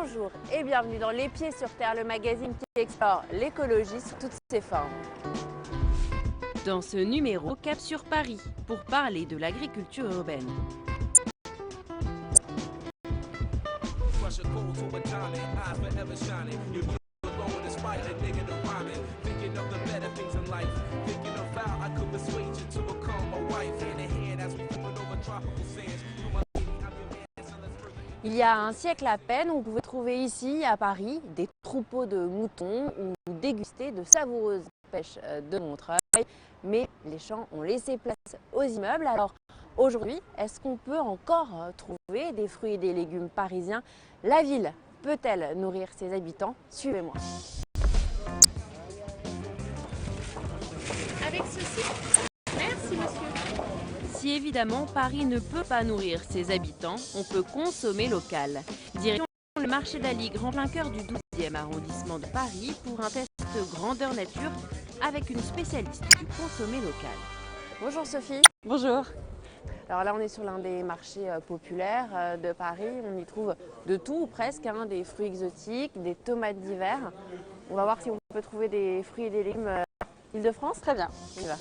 Bonjour et bienvenue dans Les Pieds sur Terre, le magazine qui explore l'écologie sous toutes ses formes. Dans ce numéro, cap sur Paris, pour parler de l'agriculture urbaine. Il y a un siècle à peine, on pouvait trouver ici, à Paris, des troupeaux de moutons ou déguster de savoureuses pêches de Montreuil. Mais les champs ont laissé place aux immeubles. Alors aujourd'hui, est-ce qu'on peut encore trouver des fruits et des légumes parisiens? La ville peut-elle nourrir ses habitants? Suivez-moi. Avec ceci? Merci monsieur. Si évidemment Paris ne peut pas nourrir ses habitants, on peut consommer local. Direction le marché d'Aligre en plein cœur du 12e arrondissement de Paris pour un test grandeur nature avec une spécialiste du consommé local. Bonjour Sophie. Bonjour. Alors là, on est sur l'un des marchés populaires de Paris. On y trouve de tout ou presque, des fruits exotiques, des tomates d'hiver. On va voir si on peut trouver des fruits et des légumes Île-de-France. Très bien. On y va.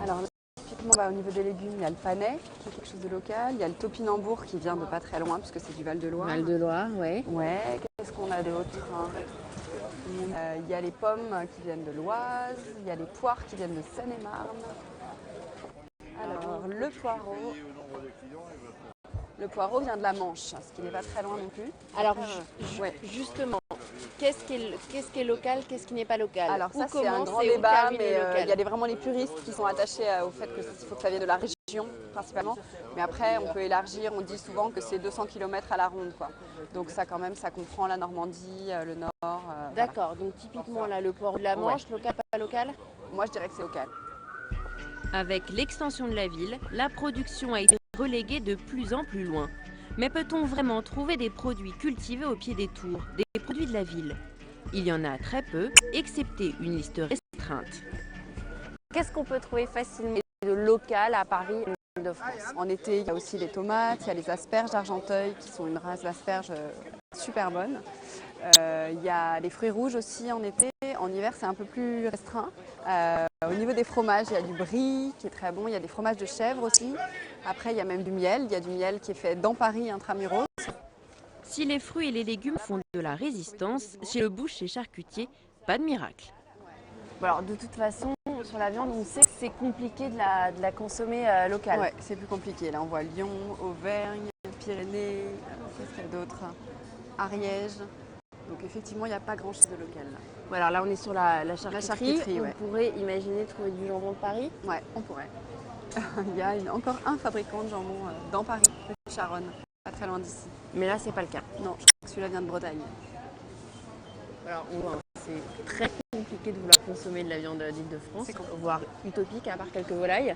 Alors, typiquement, au niveau des légumes, il y a le panais, qui est quelque chose de local. Il y a le topinambour qui vient de pas très loin, puisque c'est du Val-de-Loire. Val-de-Loire, oui. Ouais, qu'est-ce qu'on a d'autre? Il y a les pommes qui viennent de l'Oise. Il y a les poires qui viennent de Seine-et-Marne. Alors, le poireau vient de la Manche, ce qui n'est pas très loin non plus. Alors, ouais. justement, qu'est-ce qui est local, qu'est-ce qui n'est pas local? Alors ça, Où c'est un commence grand et où débat, termine mais le local? il y a vraiment les puristes qui sont attachés au fait qu'il faut que ça vienne de la région, principalement. Mais après, on peut élargir, on dit souvent que c'est 200 km à la ronde, quoi. Donc ça, quand même, ça comprend la Normandie, le Nord. D'accord, donc typiquement, là, le poireau de la Manche, Ouais. local, pas local? Moi, je dirais que c'est local. Avec l'extension de la ville, la production a été reléguée de plus en plus loin. Mais peut-on vraiment trouver des produits cultivés au pied des tours, des produits de la ville? Il y en a très peu, excepté une liste restreinte. Qu'est-ce qu'on peut trouver facilement de local à Paris et en Île-de-France? En été, il y a aussi les tomates, il y a les asperges d'Argenteuil, qui sont une race d'asperges super bonne. Il y a les fruits rouges aussi en été. En hiver, c'est un peu plus restreint. Au niveau des fromages, il y a du brie qui est très bon. Il y a des fromages de chèvre aussi. Après, il y a même du miel. Il y a du miel qui est fait dans Paris, intramuros. Si les fruits et les légumes font de la résistance, chez le boucher et charcutier, pas de miracle. Bon, alors, de toute façon, sur la viande, on sait que c'est compliqué de la consommer locale. Ouais, c'est plus compliqué. Là, on voit Lyon, Auvergne, Pyrénées, qu'est-ce qu'il y a d'autre? Ariège. Donc effectivement, il n'y a pas grand-chose de local là. Bon, alors là, on est sur la charcuterie. Ouais. On pourrait imaginer trouver du jambon de Paris. Ouais, on pourrait. Il y a encore un fabricant de jambon dans Paris, Petit Charonne, pas très loin d'ici. Mais là, c'est pas le cas. Non, je crois que celui-là vient de Bretagne. Alors, on voit, c'est très compliqué de vouloir consommer de la viande d'Île-de-France, voire utopique à part quelques volailles.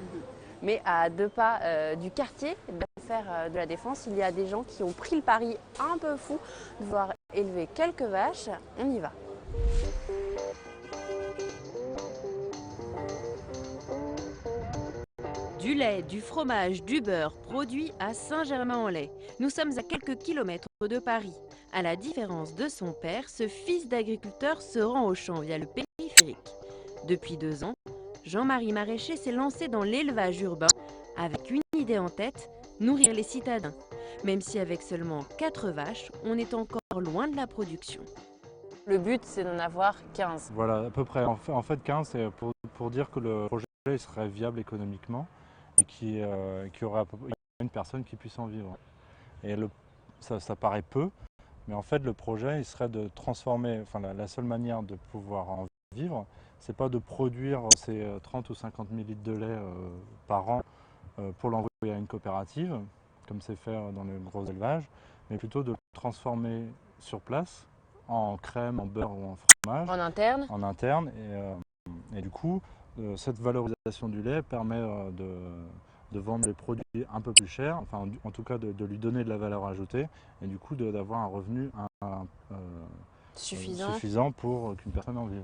Mais à 2 pas du quartier d'affaires de la Défense, il y a des gens qui ont pris le pari un peu fou de vouloir élever quelques vaches. On y va. Du lait, du fromage, du beurre produits à Saint-Germain-en-Laye. Nous sommes à quelques kilomètres de Paris. À la différence de son père, ce fils d'agriculteur se rend au champ via le périphérique. Depuis 2 ans, Jean-Marie Maraîcher s'est lancé dans l'élevage urbain avec une idée en tête, nourrir les citadins. Même si avec seulement 4 vaches, on est encore loin de la production. Le but, c'est d'en avoir 15. Voilà, à peu près. En fait 15, c'est pour dire que le projet il serait viable économiquement et qu'il y aurait une personne qui puisse en vivre. Et ça paraît peu, mais en fait le projet il serait de transformer, la seule manière de pouvoir en vivre, c'est pas de produire ces 30 ou 50 000 litres de lait par an pour l'envoyer à une coopérative, comme c'est fait dans le gros élevage, mais plutôt de le transformer sur place en crème, en beurre ou en fromage. En interne. Et du coup, cette valorisation du lait permet de vendre les produits un peu plus chers, enfin en tout cas de lui donner de la valeur ajoutée et du coup d'avoir un revenu suffisant pour qu'une personne en vive.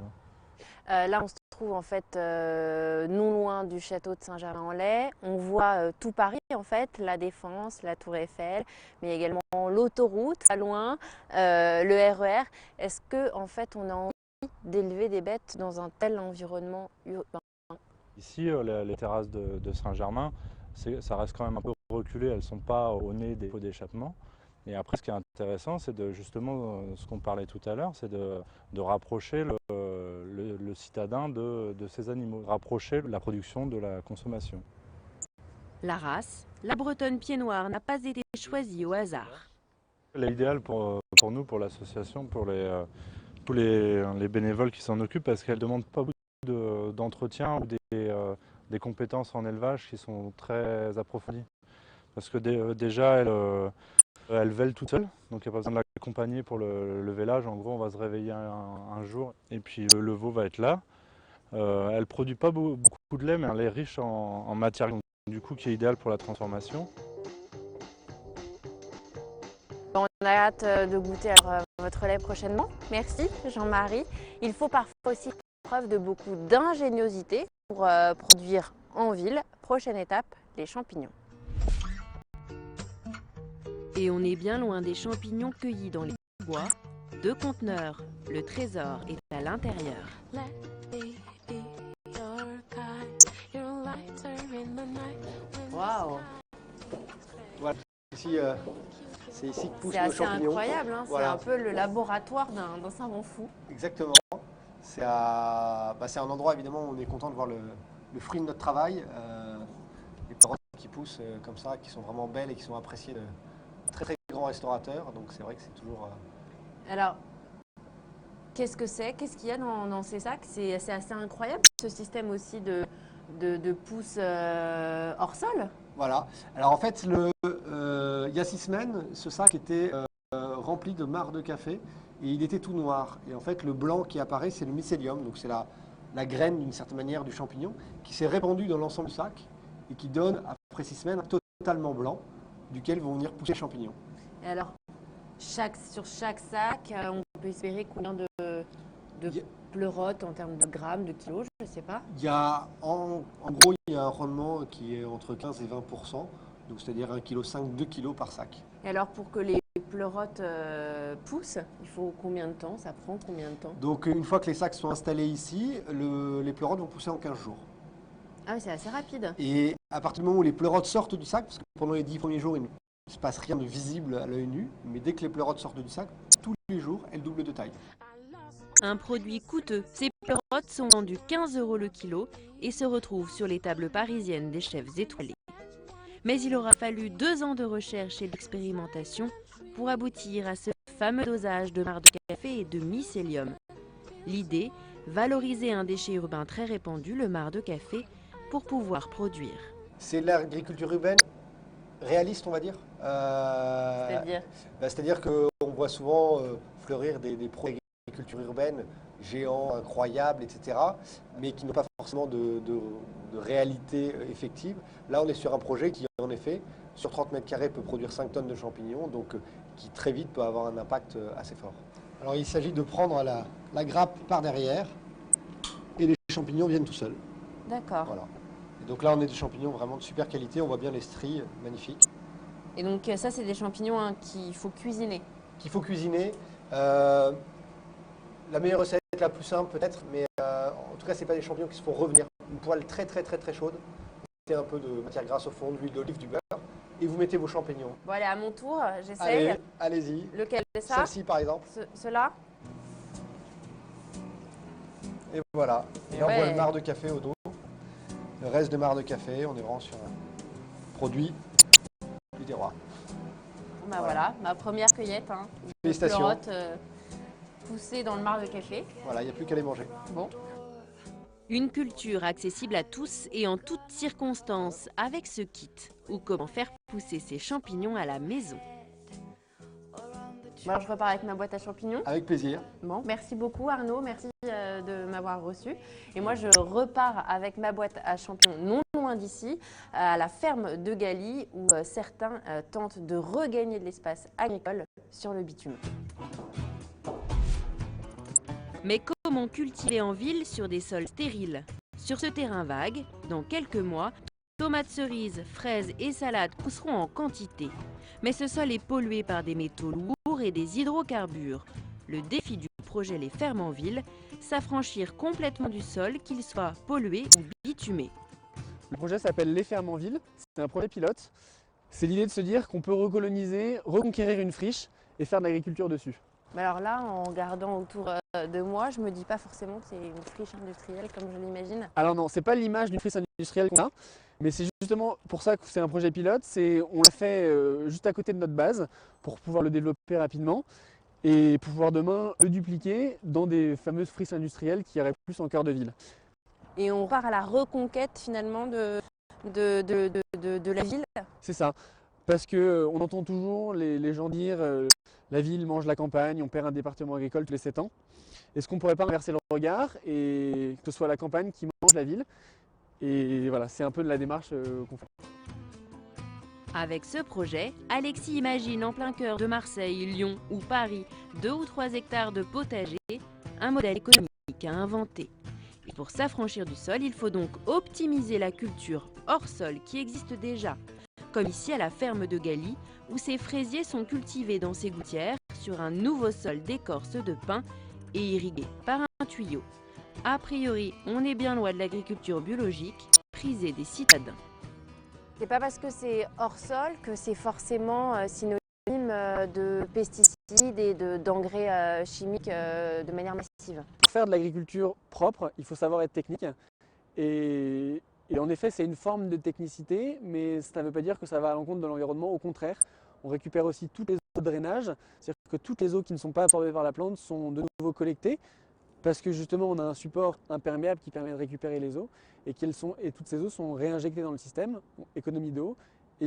Là, on se retrouve en fait non loin du château de Saint-Germain-en-Laye. On voit tout Paris en fait, la Défense, la Tour Eiffel, mais également l'autoroute, pas loin, le RER. Est-ce que en fait on a envie d'élever des bêtes dans un tel environnement urbain? Ici, les terrasses de Saint-Germain, ça reste quand même un peu reculé, elles ne sont pas au nez des pots d'échappement. Et après, ce qui est intéressant, c'est justement ce qu'on parlait tout à l'heure, c'est de rapprocher le citadin de ces animaux, rapprocher la production de la consommation. La race, la bretonne pied noir, n'a pas été choisie au hasard. L'idéal pour nous, pour l'association, pour tous les bénévoles qui s'en occupent, parce qu'elle ne demande pas beaucoup d'entretien ou des compétences en élevage qui sont très approfondies. Parce que déjà, elle vèle toute seule, donc il n'y a pas besoin de l'accompagner pour le vélage. En gros, on va se réveiller un jour et puis le veau va être là. Elle ne produit pas beaucoup de lait, mais elle est riche en matière, du coup, qui est idéale pour la transformation. On a hâte de goûter à votre lait prochainement. Merci Jean-Marie. Il faut parfois aussi faire preuve de beaucoup d'ingéniosité pour produire en ville. Prochaine étape, les champignons. Et on est bien loin des champignons cueillis dans les bois. 2 conteneurs, le trésor est à l'intérieur. Waouh! Voilà, c'est ici que poussent C'est nos assez champignons. incroyable, hein. Voilà. C'est un peu le laboratoire d'un savant fou. Exactement. C'est un endroit, évidemment, où on est content de voir le fruit de notre travail. Les plantes qui poussent comme ça, qui sont vraiment belles et qui sont appréciées de très très grands restaurateurs. Donc c'est vrai que c'est toujours... Alors, qu'est-ce que c'est? Qu'est-ce qu'il y a dans ces sacs? C'est assez incroyable, ce système aussi de pousses hors sol. Voilà. Alors en fait, il y a 6 semaines, ce sac était rempli de marc de café et il était tout noir. Et en fait, le blanc qui apparaît, c'est le mycélium. Donc c'est la graine, d'une certaine manière, du champignon qui s'est répandue dans l'ensemble du sac et qui donne, après 6 semaines, un totalement blanc duquel vont venir pousser les champignons. Et alors, sur chaque sac, on peut espérer combien de pleurotes en termes de grammes, de kilos, je ne sais pas. Il y a, en gros, il y a un rendement qui est entre 15 et 20%, donc c'est-à-dire 1,5 kg, 2 kg par sac. Et alors, pour que les pleurotes poussent, il faut combien de temps? Ça prend combien de temps? Donc une fois que les sacs sont installés ici, les pleurotes vont pousser en 15 jours. Ah oui, c'est assez rapide. Et à partir du moment où les pleurotes sortent du sac, parce que pendant les 10 premiers jours, il ne se passe rien de visible à l'œil nu, mais dès que les pleurotes sortent du sac, tous les jours, elles doublent de taille. Un produit coûteux, ces pleurotes sont vendues 15 € le kilo et se retrouvent sur les tables parisiennes des chefs étoilés. Mais il aura fallu 2 ans de recherche et d'expérimentation pour aboutir à ce fameux dosage de marc de café et de mycélium. L'idée, valoriser un déchet urbain très répandu, le marc de café, pour pouvoir produire. C'est l'agriculture urbaine réaliste, on va dire. C'est-à-dire? C'est-à-dire qu'on voit souvent fleurir des projets d'agriculture urbaine géants, incroyables, etc., mais qui n'ont pas forcément de réalité effective. Là, on est sur un projet qui, en effet, sur 30 mètres carrés, peut produire 5 tonnes de champignons, donc qui très vite peut avoir un impact assez fort. Alors, il s'agit de prendre la grappe par derrière et les champignons viennent tout seuls. D'accord. Voilà. Et donc là, on est des champignons vraiment de super qualité, on voit bien les stries magnifiques. Et donc ça, c'est des champignons qu'il faut cuisiner. Qu'il faut cuisiner. La meilleure recette, la plus simple peut-être, mais en tout cas, ce n'est pas des champignons qui se font revenir. Une poêle très très très très chaude, vous mettez un peu de matière grasse au fond, de l'huile d'olive, du beurre, et vous mettez vos champignons. Bon, allez, à mon tour, j'essaye. Allez-y. Lequel c'est ça? Celle-ci par exemple. Cela? Et voilà. Et on Ouais. voit le marc de café au dos. Le reste de marc de café, on est vraiment sur un produit du terroir. Bah voilà, ma première cueillette. Hein, de Félicitations. pleurotes poussées dans le marc de café. Voilà, il n'y a plus qu'à les manger. Bon. Une culture accessible à tous et en toutes circonstances avec ce kit ou comment faire pousser ces champignons à la maison. Bon, alors je repars avec ma boîte à champignons. Avec plaisir. Bon, merci beaucoup Arnaud, merci de m'avoir reçu. Et moi je repars avec ma boîte à champignons non loin d'ici, à la ferme de Galy, où certains tentent de regagner de l'espace agricole sur le bitume. Mais comment comment cultiver en ville sur des sols stériles. Sur ce terrain vague, dans quelques mois, tomates cerises, fraises et salades pousseront en quantité. Mais ce sol est pollué par des métaux lourds et des hydrocarbures. Le défi du projet Les Fermes en Ville, s'affranchir complètement du sol, qu'il soit pollué ou bitumé. Le projet s'appelle Les Fermes en Ville, c'est un projet pilote. C'est l'idée de se dire qu'on peut recoloniser, reconquérir une friche et faire de l'agriculture dessus. Mais alors là, en regardant autour de moi, je me dis pas forcément que c'est une friche industrielle comme je l'imagine. Alors non, c'est pas l'image d'une friche industrielle qu'on a, mais c'est justement pour ça que c'est un projet pilote. On l'a fait juste à côté de notre base pour pouvoir le développer rapidement et pouvoir demain le dupliquer dans des fameuses friches industrielles qui iraient plus en cœur de ville. Et on part à la reconquête finalement de la ville. C'est ça, parce qu'on entend toujours les gens dire la ville mange la campagne, on perd un département agricole tous les 7 ans. Est-ce qu'on ne pourrait pas inverser le regard et que ce soit la campagne qui mange la ville? Et voilà, c'est un peu de la démarche qu'on fait. Avec ce projet, Alexis imagine en plein cœur de Marseille, Lyon ou Paris 2 ou 3 hectares de potager, un modèle économique à inventer. Et pour s'affranchir du sol, il faut donc optimiser la culture hors sol qui existe déjà, comme ici à la ferme de Galy, où ces fraisiers sont cultivés dans ces gouttières sur un nouveau sol d'écorce de pin et irrigué par un tuyau. A priori, on est bien loin de l'agriculture biologique, prisée des citadins. C'est pas parce que c'est hors sol que c'est forcément synonyme de pesticides et d'engrais chimiques de manière massive. Pour faire de l'agriculture propre, il faut savoir être technique. Et en effet, c'est une forme de technicité, mais ça ne veut pas dire que ça va à l'encontre de l'environnement. Au contraire, on récupère aussi toutes les eaux de drainage, c'est-à-dire que toutes les eaux qui ne sont pas absorbées par la plante sont de nouveau collectées, parce que justement on a un support imperméable qui permet de récupérer les eaux, et toutes ces eaux sont réinjectées dans le système. Économie d'eau, ça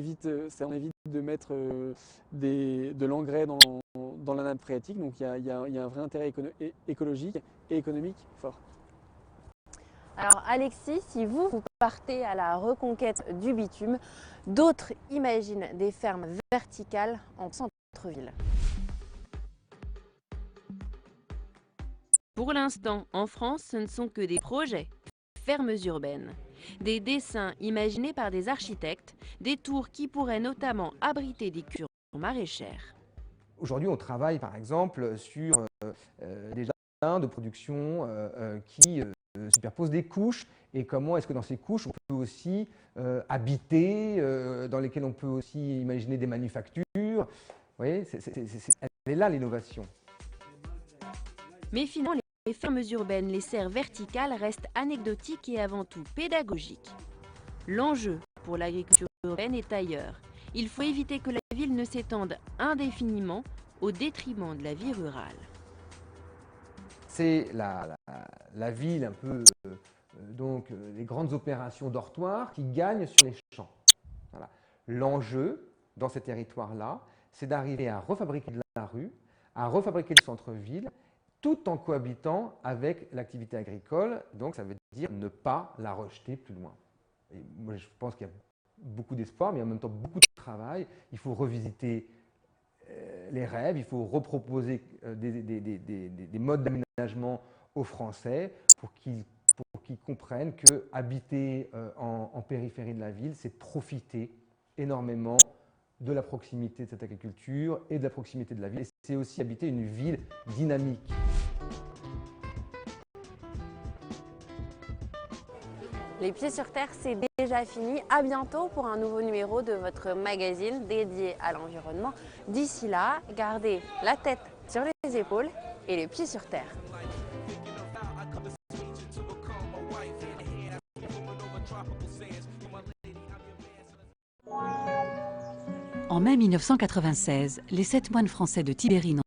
évite de mettre de l'engrais dans la nappe phréatique, donc il y a un vrai intérêt écologique et économique fort. Alors Alexis, si vous partez à la reconquête du bitume, d'autres imaginent des fermes verticales en centre-ville. Pour l'instant, en France, ce ne sont que des projets, fermes urbaines. Des dessins imaginés par des architectes, des tours qui pourraient notamment abriter des cultures maraîchères. Aujourd'hui, on travaille par exemple sur des jardins de production qui superposent des couches, et comment est-ce que dans ces couches on peut aussi habiter, dans lesquelles on peut aussi imaginer des manufactures. Vous voyez, elle est là l'innovation. Mais finalement, les fermes urbaines, les serres verticales restent anecdotiques et avant tout pédagogiques. L'enjeu pour l'agriculture urbaine est ailleurs. Il faut éviter que la ville ne s'étende indéfiniment au détriment de la vie rurale. C'est la ville, un peu, donc les grandes opérations dortoirs qui gagnent sur les champs. Voilà. L'enjeu dans ces territoires-là, c'est d'arriver à refabriquer de la rue, à refabriquer le centre-ville, tout en cohabitant avec l'activité agricole. Donc ça veut dire ne pas la rejeter plus loin. Et moi, je pense qu'il y a beaucoup d'espoir, mais en même temps beaucoup de travail. Il faut revisiter les rêves, il faut reproposer des modes d'aménagement aux Français pour qu'ils comprennent que habiter en périphérie de la ville, c'est profiter énormément de la proximité de cette agriculture et de la proximité de la ville. Et c'est aussi habiter une ville dynamique. Les Pieds sur Terre, c'est déjà fini. À bientôt pour un nouveau numéro de votre magazine dédié à l'environnement. D'ici là, gardez la tête sur les épaules et les pieds sur terre. En mai 1996, les 7 moines français de Tibérine